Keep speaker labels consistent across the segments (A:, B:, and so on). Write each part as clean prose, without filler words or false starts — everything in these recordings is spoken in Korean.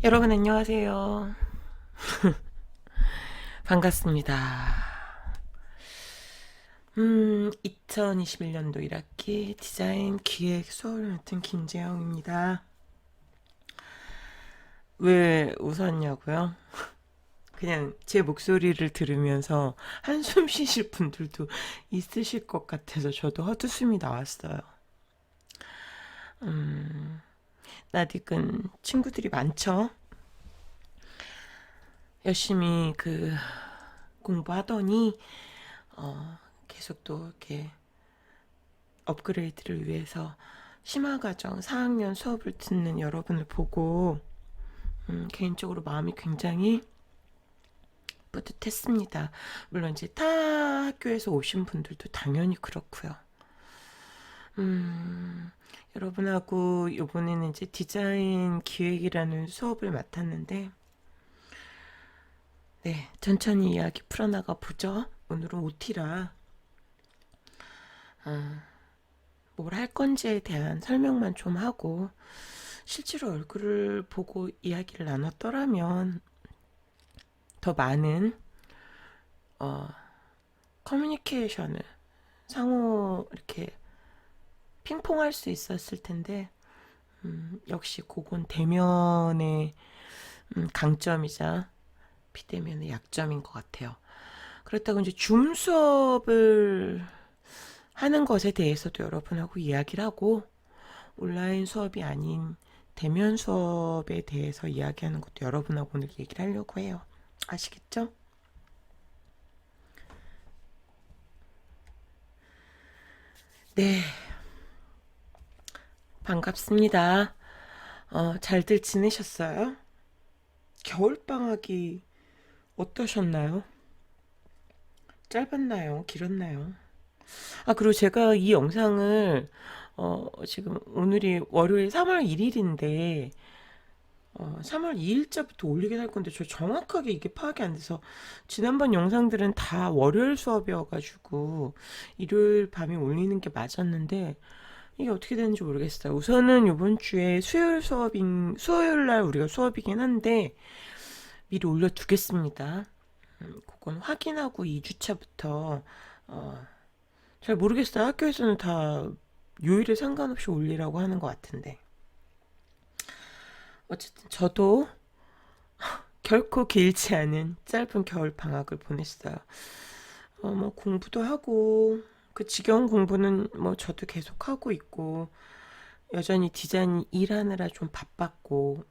A: 여러분 안녕하세요. 반갑습니다. 2021년도 1학기 디자인 기획 수업을 맡은 김재영입니다. 왜 웃었냐고요? 그냥 제 목소리를 들으면서 한숨 쉬실 분들도 있으실 것 같아서 저도 헛웃음이 나왔어요. 낯익은 친구들이 많죠? 열심히 공부하더니 계속 또 이렇게 업그레이드를 위해서 심화과정 4학년 수업을 듣는 여러분을 보고 개인적으로 마음이 굉장히 뿌듯했습니다. 물론 이제 타 학교에서 오신 분들도 당연히 그렇고요. 여러분하고 이번에는 이제 디자인 기획이라는 수업을 맡았는데, 네, 천천히 이야기 풀어나가 보죠. 오늘은 OT라 뭘 할 건지에 대한 설명만 좀 하고, 실제로 얼굴을 보고 이야기를 나눴더라면 더 많은 커뮤니케이션을 상호 이렇게 핑퐁할 수 있었을 텐데, 역시 그건 대면의 강점이자 비대면의 약점인 것 같아요. 그렇다고 이제 줌 수업을 하는 것에 대해서도 여러분하고 이야기를 하고, 온라인 수업이 아닌 대면 수업에 대해서 이야기하는 것도 여러분하고 오늘 얘기를 하려고 해요. 아시겠죠? 네, 반갑습니다. 잘들 지내셨어요? 겨울방학이 어떠셨나요? 짧았나요? 길었나요? 아, 그리고 제가 이 영상을, 지금 오늘이 월요일 3월 1일인데, 3월 2일자부터 올리긴 할 건데, 저 정확하게 이게 파악이 안 돼서, 지난번 영상들은 다 월요일 수업이어가지고, 일요일 밤에 올리는 게 맞았는데, 이게 어떻게 되는지 모르겠어요. 우선은 이번 주에 수요일 날 우리가 수업이긴 한데, 미리 올려두겠습니다. 그건 확인하고 2주차부터, 잘 모르겠어요. 학교에서는 다 요일에 상관없이 올리라고 하는 것 같은데. 어쨌든 저도 결코 길지 않은 짧은 겨울 방학을 보냈어요. 뭐 공부도 하고 그 지겨운 공부는 뭐 저도 계속 하고 있고 여전히 디자인 일하느라 좀 바빴고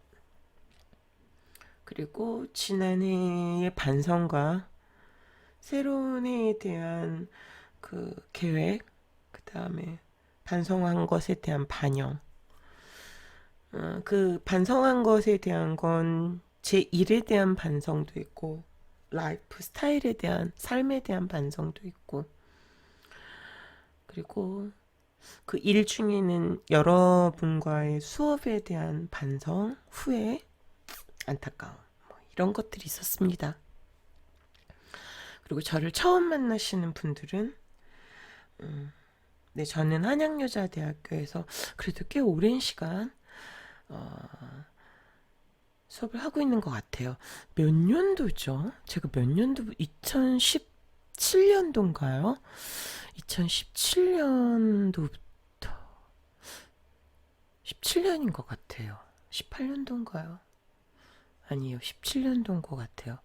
A: 그리고 지난해의 반성과 새로운 해에 대한 그 계획 그 다음에 반성한 것에 대한 반영 그 반성한 것에 대한 건 제 일에 대한 반성도 있고 라이프 스타일에 대한 삶에 대한 반성도 있고 그리고 그 일 중에는 여러분과의 수업에 대한 반성, 후회, 안타까움 뭐 이런 것들이 있었습니다. 그리고 저를 처음 만나시는 분들은 네, 저는 한양여자대학교에서 그래도 꽤 오랜 시간 수업을 하고 있는 것 같아요. 몇 년도죠? 제가 몇 년도, 2017년도인가요? 2017년도부터, 17년인 것 같아요. 18년도인가요? 아니요, 17년도인 것 같아요.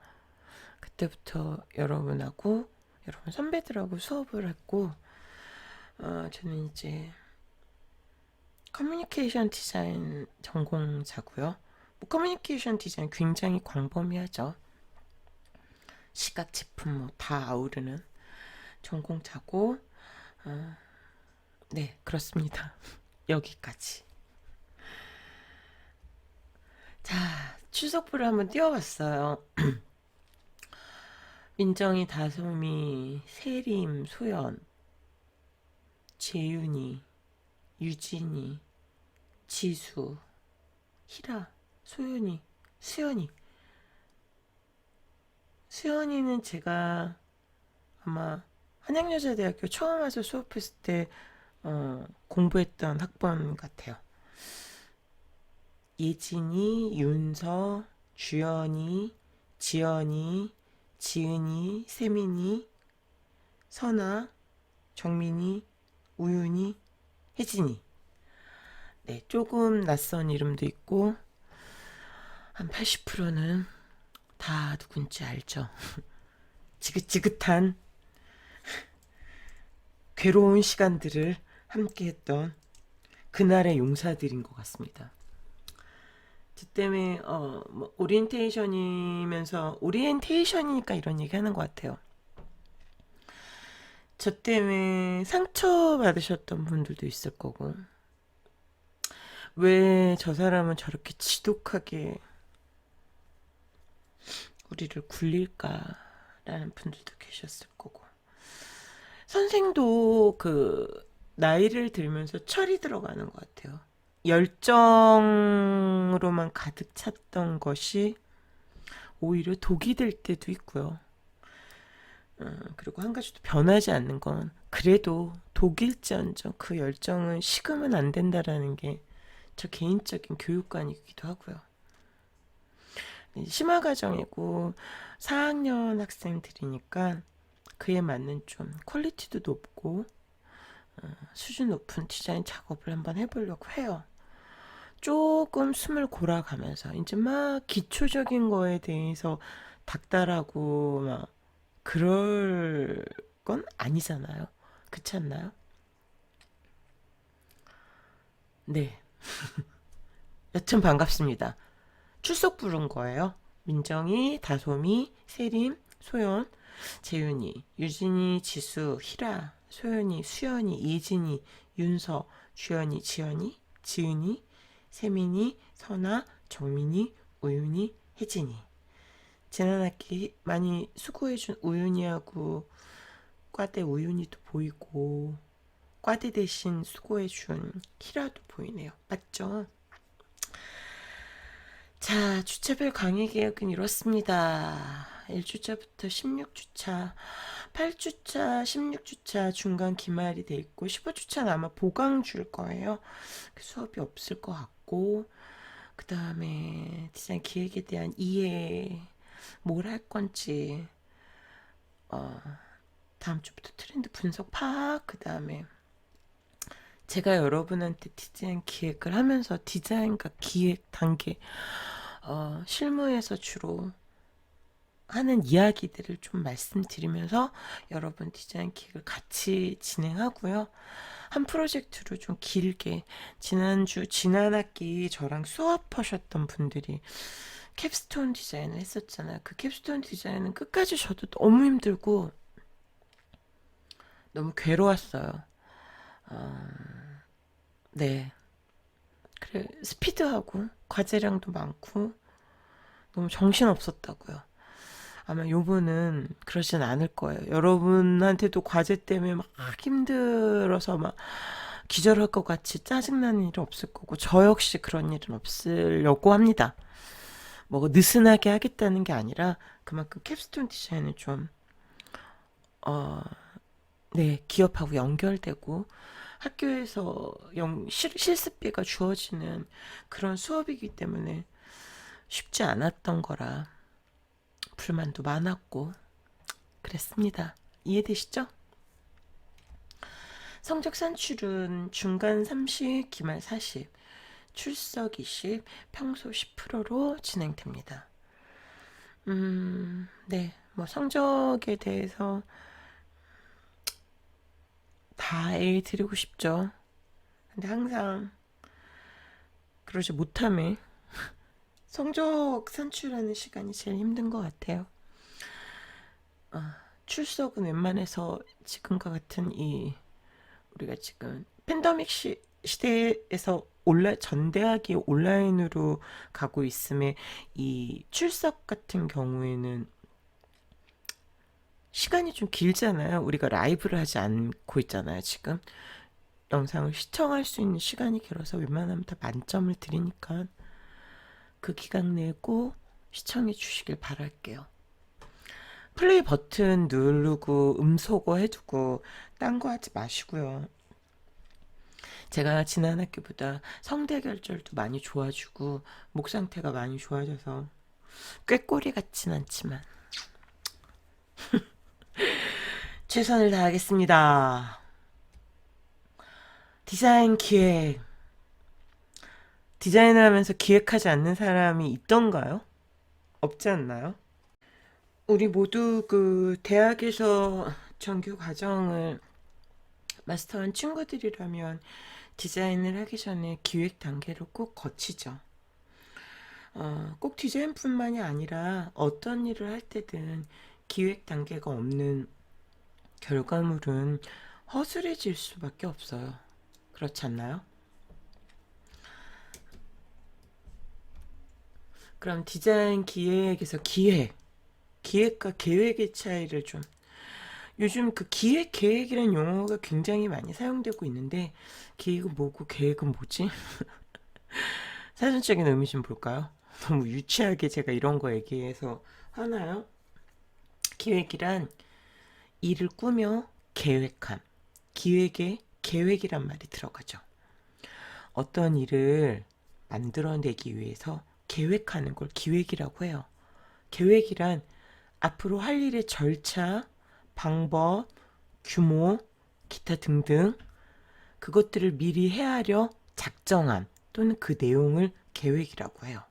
A: 그때부터 여러분 선배들하고 수업을 했고, 저는 이제 커뮤니케이션 디자인 전공자고요. 뭐 커뮤니케이션 디자인 굉장히 광범위하죠. 시각 제품 뭐 다 아우르는 전공자고 네 그렇습니다. 여기까지. 자 추석부를 한번 띄워봤어요. 민정이, 다솜이, 세림, 소연, 재윤이, 유진이, 지수, 희라, 소연이, 수연이. 수연이는 제가 아마 한양여자대학교 처음 와서 수업했을 때 공부했던 학번 같아요. 예진이, 윤서, 주연이, 지연이, 지은이, 세민이, 선아, 정민이, 우윤이, 혜진이. 네, 조금 낯선 이름도 있고 한 80%는 다 누군지 알죠. 지긋지긋한 괴로운 시간들을 함께했던 그날의 용사들인 것 같습니다. 저 때문에 뭐 오리엔테이션이니까 이런 얘기 하는 것 같아요. 저 때문에 상처 받으셨던 분들도 있을 거고, 왜 저 사람은 저렇게 지독하게 우리를 굴릴까라는 분들도 계셨을 거고, 선생도 그 나이를 들면서 철이 들어가는 것 같아요. 열정으로만 가득 찼던 것이 오히려 독이 될 때도 있고요. 그리고 한 가지 또 변하지 않는 건 그래도 독일지언정 그 열정은 식으면 안 된다라는 게 저 개인적인 교육관이기도 하고요. 심화 과정이고 4학년 학생들이니까 그에 맞는 좀 퀄리티도 높고 수준 높은 디자인 작업을 한번 해보려고 해요. 조금 숨을 골아가면서 이제 막 기초적인 거에 대해서 닥달하고 막 그럴 건 아니잖아요. 그렇지 않나요? 네. 여튼 반갑습니다. 출석 부른 거예요. 민정이, 다솜이, 세림, 소연, 재윤이, 유진이, 지수, 희라, 소연이, 수연이, 이진이, 윤서, 주연이, 지연이, 지은이, 세민이, 선아, 정민이, 우윤이, 혜진이. 지난 학기 많이 수고해준 우윤이하고 과대 우윤이도 보이고 과대 대신 수고해준 희라도 보이네요. 맞죠? 자, 주차별 강의 계획은 이렇습니다. 1주차부터 16주차, 8주차, 16주차 중간 기말이 돼 있고 15주차는 아마 보강 줄 거예요. 수업이 없을 것 같고 그 다음에 디자인 기획에 대한 이해, 뭘 할 건지 다음 주부터 트렌드 분석 파악, 그 다음에 제가 여러분한테 디자인 기획을 하면서 디자인과 기획 단계 실무에서 주로 하는 이야기들을 좀 말씀드리면서 여러분 디자인 기획을 같이 진행하고요. 한 프로젝트로 좀 길게 지난 학기 저랑 수업하셨던 분들이 캡스톤 디자인을 했었잖아요. 그 캡스톤 디자인은 끝까지 저도 너무 힘들고 너무 괴로웠어요. 네. 그래, 스피드하고 과제량도 많고 너무 정신없었다고요. 아마 요번은 그러진 않을 거예요. 여러분한테도 과제 때문에 막 힘들어서 막 기절할 것 같이 짜증나는 일은 없을 거고 저 역시 그런 일은 없으려고 합니다. 뭐 느슨하게 하겠다는 게 아니라 그만큼 캡스톤 디자인은 좀 네, 기업하고 연결되고 학교에서 실습비가 주어지는 그런 수업이기 때문에 쉽지 않았던 거라 불만도 많았고 그랬습니다. 이해되시죠? 성적 산출은 중간 30, 기말 40, 출석 20, 평소 10%로 진행됩니다. 네, 뭐 성적에 대해서 다 A 드리고 싶죠. 근데 항상 그러지 못함에 성적 산출하는 시간이 제일 힘든 것 같아요. 출석은 웬만해서 지금과 같은 우리가 지금 팬데믹 시대에서 전대학이 온라인으로 가고 있음에 이 출석 같은 경우에는 시간이 좀 길잖아요. 우리가 라이브를 하지 않고 있잖아요. 지금 영상을 시청할 수 있는 시간이 길어서 웬만하면 다 만점을 드리니까 그 기간 내에 꼭 시청해 주시길 바랄게요. 플레이 버튼 누르고 음소거 해두고 딴 거 하지 마시고요. 제가 지난 학기보다 성대 결절도 많이 좋아지고 목 상태가 많이 좋아져서 꾀꼬리 같진 않지만 최선을 다하겠습니다. 디자인 기획. 디자인을 하면서 기획하지 않는 사람이 있던가요? 없지 않나요? 우리 모두 그 대학에서 정규 과정을 마스터한 친구들이라면 디자인을 하기 전에 기획 단계를 꼭 거치죠. 꼭 디자인뿐만이 아니라 어떤 일을 할 때든 기획 단계가 없는 결과물은 허술해질 수밖에 없어요. 그렇지 않나요? 그럼 디자인 기획에서 기획과 계획의 차이를 좀 요즘 그 기획 계획이라는 용어가 굉장히 많이 사용되고 있는데 기획은 뭐고 계획은 뭐지? 사전적인 의미 좀 볼까요? 너무 유치하게 제가 이런 거 얘기해서 하나요? 기획이란 일을 꾸며 계획함. 기획에 계획이란 말이 들어가죠. 어떤 일을 만들어내기 위해서 계획하는 걸 기획이라고 해요. 계획이란 앞으로 할 일의 절차, 방법, 규모, 기타 등등 그것들을 미리 헤아려 작정함 또는 그 내용을 계획이라고 해요.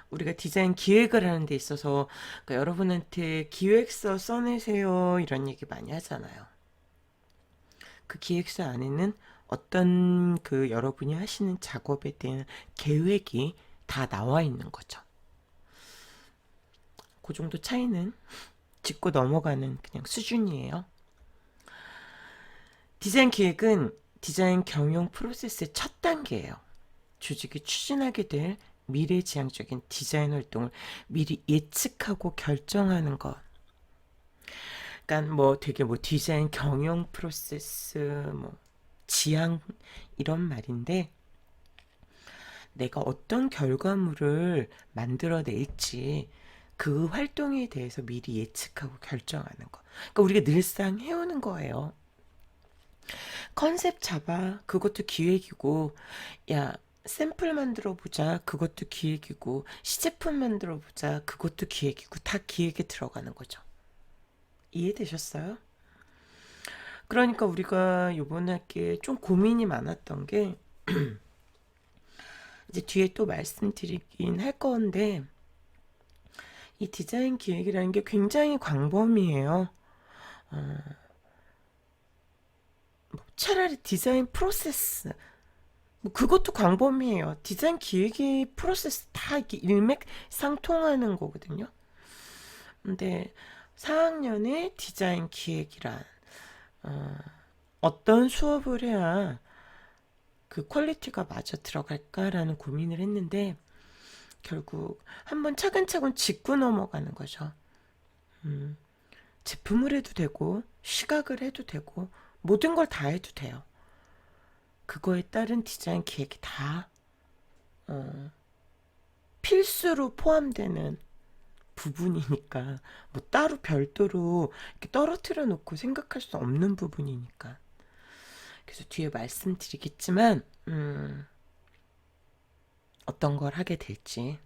A: 우리가 디자인 기획을 하는 데 있어서 그러니까 여러분한테 기획서 써내세요 이런 얘기 많이 하잖아요. 그 기획서 안에는 어떤 그 여러분이 하시는 작업에 대한 계획이 다 나와 있는 거죠. 그 정도 차이는 짚고 넘어가는 그냥 수준이에요. 디자인 기획은 디자인 경영 프로세스의 첫 단계예요. 조직이 추진하게 될 미래지향적인 디자인 활동을 미리 예측하고 결정하는 것. 그러니까 뭐 되게 뭐 디자인 경영 프로세스 뭐 지향 이런 말인데 내가 어떤 결과물을 만들어낼지 그 활동에 대해서 미리 예측하고 결정하는 거. 그러니까 우리가 늘상 해오는 거예요. 컨셉 잡아. 그것도 기획이고, 야, 샘플 만들어 보자. 그것도 기획이고, 시제품 만들어 보자. 그것도 기획이고, 다 기획에 들어가는 거죠. 이해되셨어요? 그러니까 우리가 요번 학기에 좀 고민이 많았던 게, 이제 뒤에 또 말씀드리긴 할 건데, 이 디자인 기획이라는 게 굉장히 광범위해요. 차라리 디자인 프로세스, 뭐 그것도 광범위해요. 디자인 기획이 프로세스 다 이렇게 일맥상통하는 거거든요. 근데 4학년에 디자인 기획이란 어떤 수업을 해야 그 퀄리티가 맞아 들어갈까라는 고민을 했는데 결국 한번 차근차근 짚고 넘어가는 거죠. 제품을 해도 되고 시각을 해도 되고 모든 걸 다 해도 돼요. 그거에 따른 디자인 기획이 다 필수로 포함되는 부분이니까 뭐 따로 별도로 이렇게 떨어뜨려 놓고 생각할 수 없는 부분이니까 그래서 뒤에 말씀드리겠지만 어떤 걸 하게 될지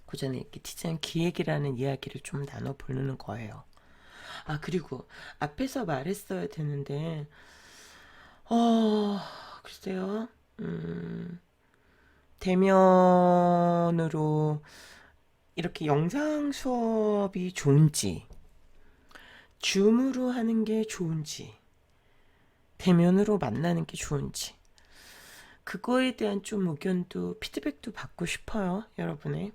A: 그 전에 이렇게 디자인 기획이라는 이야기를 좀 나눠보는 거예요. 아 그리고 앞에서 말했어야 되는데 글쎄요 대면으로 이렇게 영상 수업이 좋은지 줌으로 하는 게 좋은지 대면으로 만나는 게 좋은지 그거에 대한 좀 의견도 피드백도 받고 싶어요. 여러분의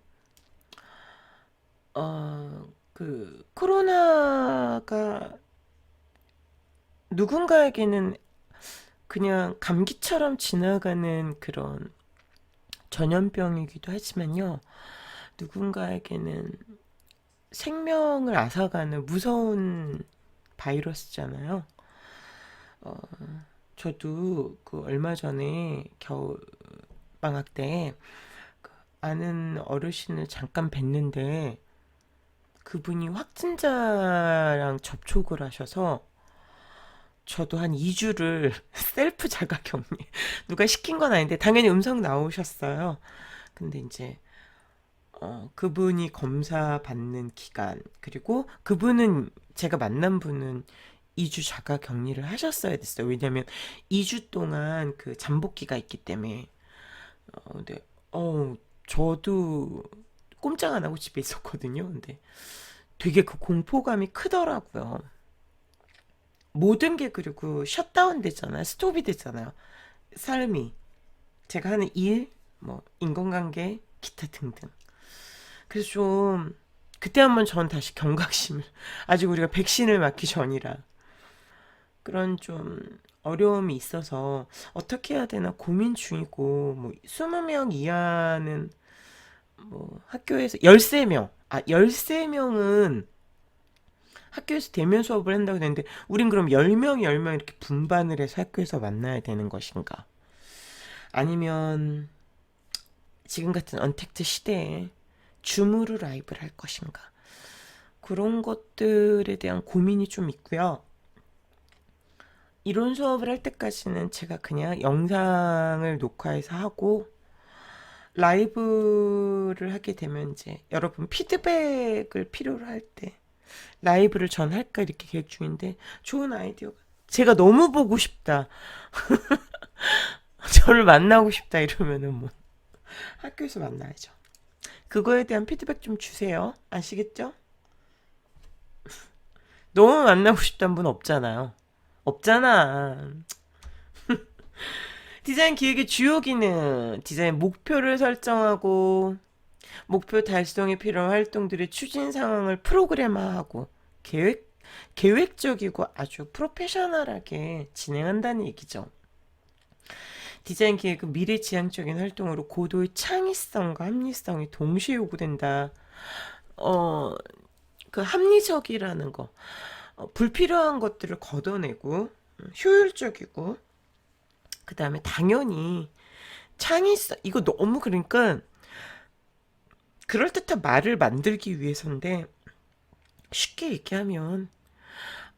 A: 그 코로나가 누군가에게는 그냥 감기처럼 지나가는 그런 전염병이기도 하지만요. 누군가에게는 생명을 앗아가는 무서운 바이러스잖아요. 저도 그 얼마 전에 겨울 방학 때 아는 어르신을 잠깐 뵀는데 그분이 확진자랑 접촉을 하셔서 저도 한 2주를 셀프 자가격리 누가 시킨 건 아닌데 당연히 음성 나오셨어요. 근데 이제 그분이 검사 받는 기간 그리고 그분은 제가 만난 분은 2주 자가 격리를 하셨어야 됐어요. 왜냐면 2주 동안 그 잠복기가 있기 때문에. 근데 저도 꼼짝 안 하고 집에 있었거든요. 근데 되게 그 공포감이 크더라고요. 모든 게 그리고 셧다운 되잖아요. 스톱이 되잖아요. 삶이 제가 하는 일, 뭐 인간관계, 기타 등등. 그래서 좀 그때 한번 전 다시 경각심을 아직 우리가 백신을 맞기 전이라 그런 좀 어려움이 있어서 어떻게 해야 되나 고민 중이고 뭐 20명 이하는 뭐 학교에서 13명 13명은 학교에서 대면 수업을 한다고 했는데 우린 그럼 10명 10명 이렇게 분반을 해서 학교에서 만나야 되는 것인가 아니면 지금 같은 언택트 시대에 줌으로 라이브를 할 것인가 그런 것들에 대한 고민이 좀 있고요. 이론 수업을 할 때까지는 제가 그냥 영상을 녹화해서 하고 라이브를 하게 되면 이제 여러분 피드백을 필요로 할 때 라이브를 전 할까 이렇게 계획 중인데 좋은 아이디어가 제가 너무 보고 싶다 저를 만나고 싶다 이러면은 뭐 학교에서 만나야죠. 그거에 대한 피드백 좀 주세요. 아시겠죠? 너무 만나고 싶다는 분 없잖아요. 없잖아. 디자인 기획의 주요 기능, 디자인 목표를 설정하고 목표 달성에 필요한 활동들의 추진 상황을 프로그램화하고 계획적이고 아주 프로페셔널하게 진행한다는 얘기죠. 디자인 기획은 미래지향적인 활동으로 고도의 창의성과 합리성이 동시에 요구된다. 어, 그 합리적이라는 거, 불필요한 것들을 걷어내고 효율적이고 그 다음에 당연히 창의성 이거 너무 그러니까 그럴듯한 말을 만들기 위해서인데 쉽게 얘기하면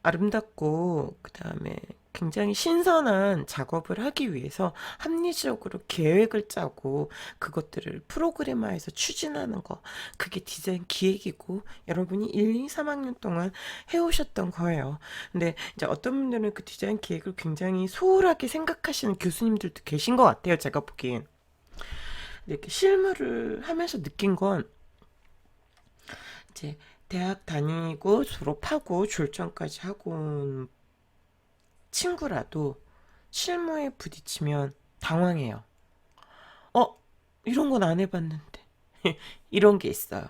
A: 아름답고 그 다음에 굉장히 신선한 작업을 하기 위해서 합리적으로 계획을 짜고 그것들을 프로그램화해서 추진하는 거 그게 디자인 기획이고 여러분이 1, 2, 3학년 동안 해오셨던 거예요. 근데 이제 어떤 분들은 그 디자인 기획을 굉장히 소홀하게 생각하시는 교수님들도 계신 것 같아요. 제가 보기엔. 이렇게 실무를 하면서 느낀 건 이제 대학 다니고 졸업하고 졸전까지 하고 온 친구라도 실무에 부딪히면 당황해요. 어, 이런 건 안 해봤는데. 이런 게 있어요.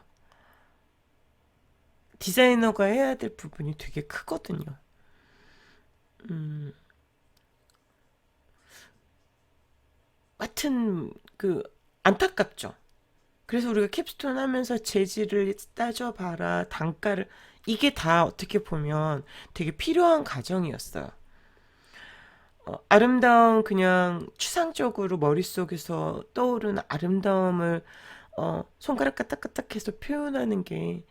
A: 디자이너가 해야 될 부분이 되게 크거든요. 음, 하여튼, 안타깝죠. 그래서 우리가 캡스톤 하면서 재질을 따져봐라, 단가를, 이게 다 어떻게 보면 되게 필요한 과정이었어요. 아름다운 그냥 추상적으로 머릿속에서 떠오르는 아름다움을 손가락 까딱까딱해서 표현하는 게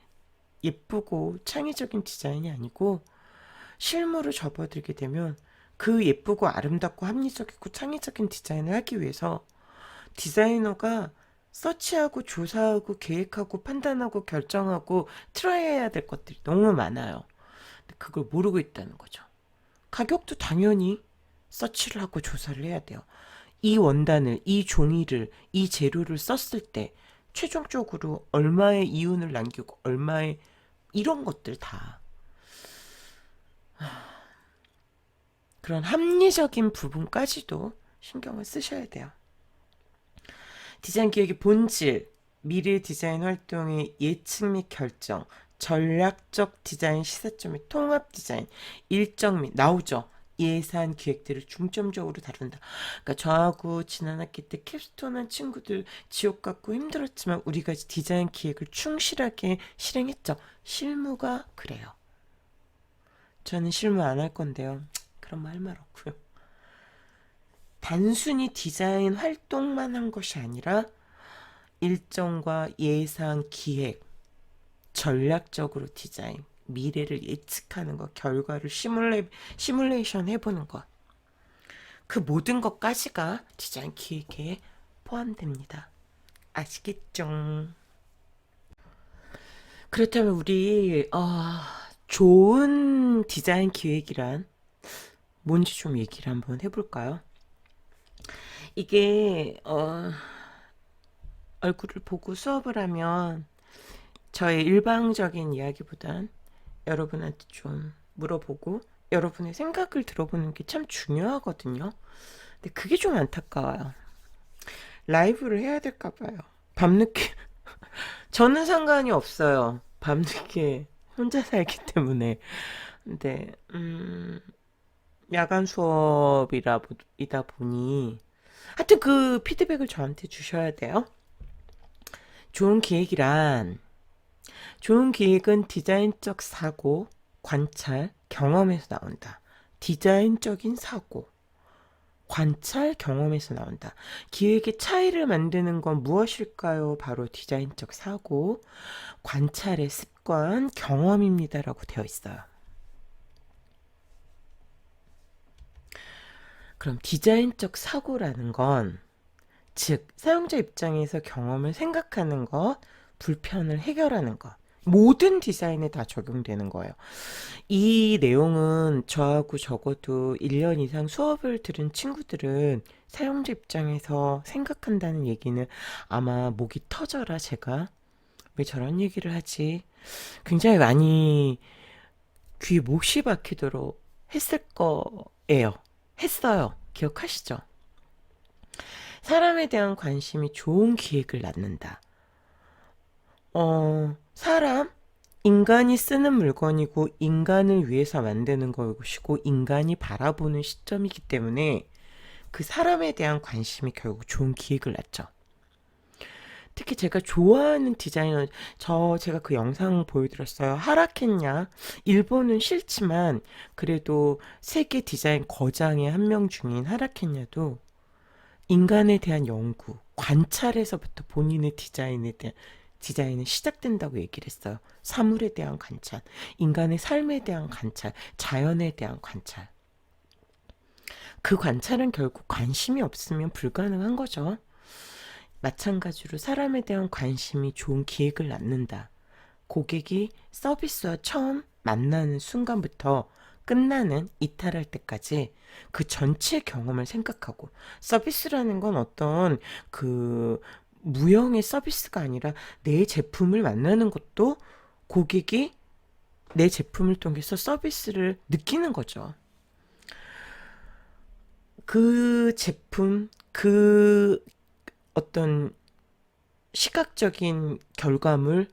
A: 예쁘고 창의적인 디자인이 아니고 실물을 접어들게 되면 그 예쁘고 아름답고 합리적이고 창의적인 디자인을 하기 위해서 디자이너가 서치하고 조사하고 계획하고 판단하고 결정하고 트라이해야 될 것들이 너무 많아요. 근데 그걸 모르고 있다는 거죠. 가격도 당연히 서치를 하고 조사를 해야 돼요. 이 원단을, 이 종이를, 이 재료를 썼을 때 최종적으로 얼마의 이윤을 남기고 얼마의 이런 것들 다 그런 합리적인 부분까지도 신경을 쓰셔야 돼요. 디자인 기획의 본질, 미래 디자인 활동의 예측 및 결정, 전략적 디자인 시사점의 통합 디자인, 일정 및 나오죠. 예산 기획들을 중점적으로 다룬다. 그러니까 저하고 지난 학기 때 캡스톤 한 친구들 지옥 같고 힘들었지만 우리가 디자인 기획을 충실하게 실행했죠. 실무가 그래요. 저는 실무 안 할 건데요. 그런 말 할 말 없고요. 단순히 디자인 활동만 한 것이 아니라 일정과 예산, 기획, 전략적으로 디자인, 미래를 예측하는 것, 결과를 시뮬레이션 해보는 것. 그 모든 것까지가 디자인 기획에 포함됩니다. 아시겠죠? 그렇다면 우리 좋은 디자인 기획이란 뭔지 좀 얘기를 한번 해볼까요? 이게 얼굴을 보고 수업을 하면 저의 일방적인 이야기보단 여러분한테 좀 물어보고 여러분의 생각을 들어보는 게 참 중요하거든요. 근데 그게 좀 안타까워요. 라이브를 해야 될까 봐요. 밤늦게 저는 상관이 없어요. 밤늦게 혼자 살기 때문에. 근데 야간 수업이다 보니 하여튼 그 피드백을 저한테 주셔야 돼요. 좋은 기획이란 좋은 기획은 디자인적 사고, 관찰, 경험에서 나온다. 디자인적인 사고, 관찰, 경험에서 나온다. 기획의 차이를 만드는 건 무엇일까요? 바로 디자인적 사고, 관찰의 습관, 경험입니다라고 되어 있어요. 그럼 디자인적 사고라는 건, 즉, 사용자 입장에서 경험을 생각하는 것, 불편을 해결하는 것. 모든 디자인에 다 적용되는 거예요. 이 내용은 저하고 적어도 1년 이상 수업을 들은 친구들은 사용자 입장에서 생각한다는 얘기는 아마 목이 터져라 제가 왜 저런 얘기를 하지? 굉장히 많이 귀에 못이 박히도록 했을 거예요. 했어요. 기억하시죠? 사람에 대한 관심이 좋은 기획을 낳는다. 사람, 인간이 쓰는 물건이고 인간을 위해서 만드는 것이고 인간이 바라보는 시점이기 때문에 그 사람에 대한 관심이 결국 좋은 기획을 낳죠. 특히 제가 좋아하는 디자이너, 제가 그 영상 보여드렸어요. 하라켄야. 일본은 싫지만 그래도 세계 디자인 거장의 한 명 중인 하라켄야도 인간에 대한 연구, 관찰에서부터 본인의 디자인은 시작된다고 얘기를 했어요. 사물에 대한 관찰, 인간의 삶에 대한 관찰, 자연에 대한 관찰. 그 관찰은 결국 관심이 없으면 불가능한 거죠. 마찬가지로 사람에 대한 관심이 좋은 기획을 낳는다. 고객이 서비스와 처음 만나는 순간부터 끝나는 이탈할 때까지 그 전체 경험을 생각하고 서비스라는 건 어떤 그 무형의 서비스가 아니라 내 제품을 만나는 것도 고객이 내 제품을 통해서 서비스를 느끼는 거죠. 그 제품, 그 어떤 시각적인 결과물,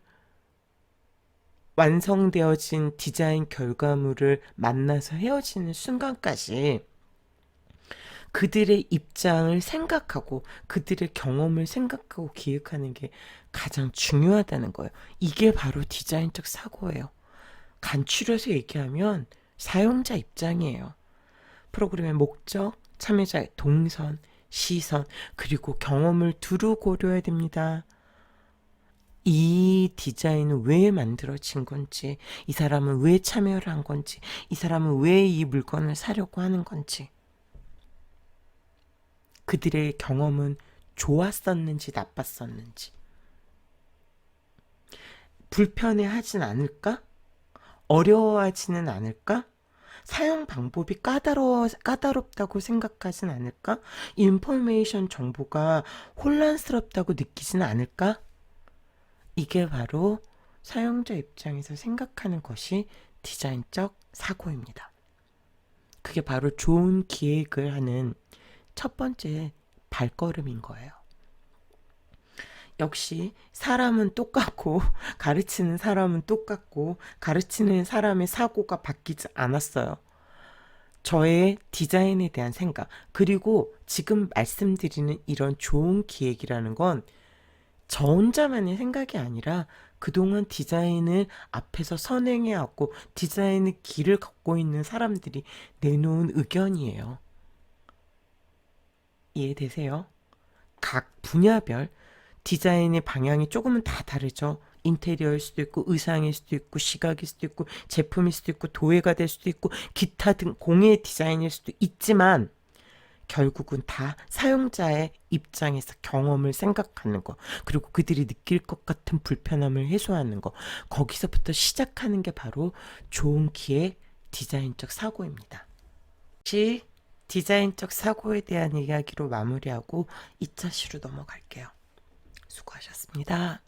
A: 완성되어진 디자인 결과물을 만나서 헤어지는 순간까지 그들의 입장을 생각하고 그들의 경험을 생각하고 기획하는 게 가장 중요하다는 거예요. 이게 바로 디자인적 사고예요. 간추려서 얘기하면 사용자 입장이에요. 프로그램의 목적, 참여자의 동선, 시선, 그리고 경험을 두루 고려해야 됩니다. 이 디자인은 왜 만들어진 건지, 이 사람은 왜 참여를 한 건지, 이 사람은 왜 이 물건을 사려고 하는 건지, 그들의 경험은 좋았었는지 나빴었는지, 불편해하진 않을까? 어려워하지는 않을까? 사용 방법이 까다롭다고 생각하진 않을까? 인포메이션 정보가 혼란스럽다고 느끼진 않을까? 이게 바로 사용자 입장에서 생각하는 것이 디자인적 사고입니다. 그게 바로 좋은 기획을 하는 첫 번째 발걸음인 거예요. 역시 사람은 똑같고 가르치는 사람은 똑같고 가르치는 사람의 사고가 바뀌지 않았어요. 저의 디자인에 대한 생각, 그리고 지금 말씀드리는 이런 좋은 기획이라는 건 저 혼자만의 생각이 아니라 그동안 디자인을 앞에서 선행해왔고 디자인의 길을 걷고 있는 사람들이 내놓은 의견이에요. 이해되세요? 각 분야별 디자인의 방향이 조금은 다 다르죠. 인테리어일 수도 있고 의상일 수도 있고 시각일 수도 있고 제품일 수도 있고 도예가 될 수도 있고 기타 등 공예 디자인일 수도 있지만 결국은 다 사용자의 입장에서 경험을 생각하는 거, 그리고 그들이 느낄 것 같은 불편함을 해소하는 거, 거기서부터 시작하는 게 바로 좋은 기의 디자인적 사고입니다. 혹시 디자인적 사고에 대한 이야기로 마무리하고 2차 시로 넘어갈게요. 수고하셨습니다.